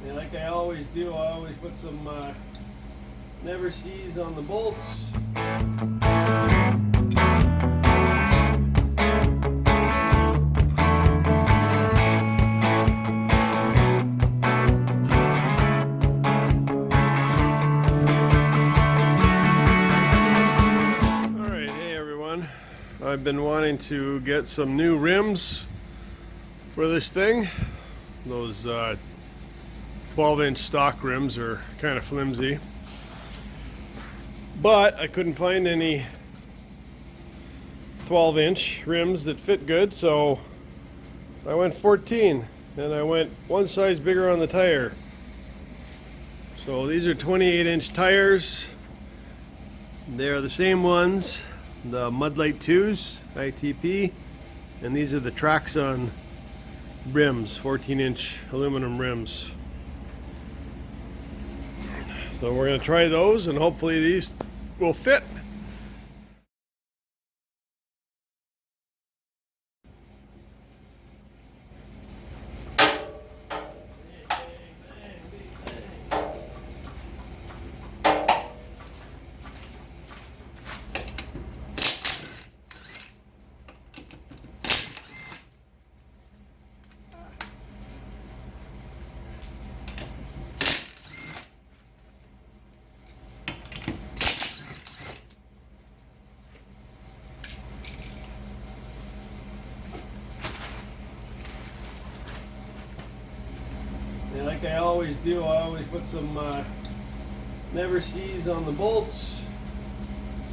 And like I always do, I always put some never sees on the bolts. Alright, hey everyone. I've been wanting to get some new rims for this thing. Those 12-inch stock rims are kind of flimsy, but I couldn't find any 12-inch rims that fit good, so I went 14 and I went one size bigger on the tire. So these are 28-inch tires. They're the same ones, the Mudlight 2s, ITP, and these are the Traxxon rims, 14-inch aluminum rims. So we're going to try those and hopefully these will fit. And like I always do, I always put some never sees on the bolts.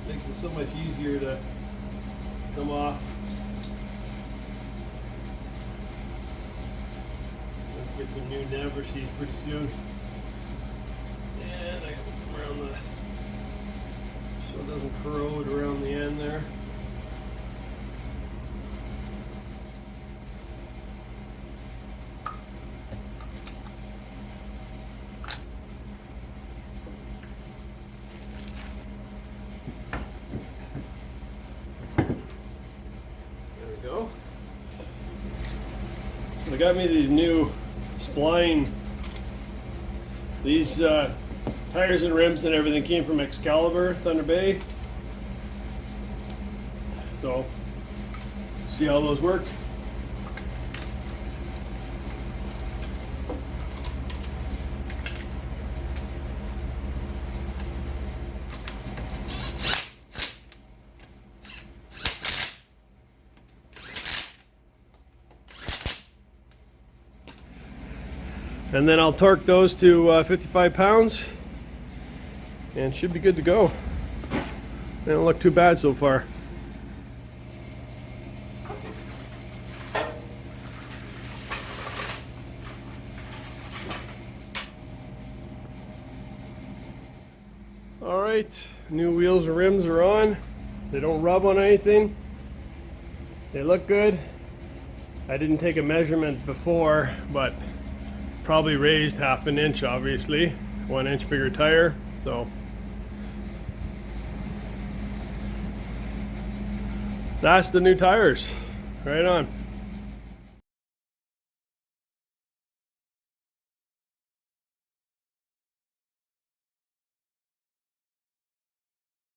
Makes it so much easier to come off. Let's get some new never sees pretty soon. And I got some around the, so it doesn't corrode around the end there. Go. They got me these new spline. These tires and rims and everything came from Excalibur, Thunder Bay. So, see how those work. And then I'll torque those to 55 pounds and should be good to go. They don't look too bad so far. Alright, new wheels and rims are on. They don't rub on anything. They look good. I didn't take a measurement before, but probably raised half an inch, obviously. 1 inch bigger tire, so that's the new tires. Right on.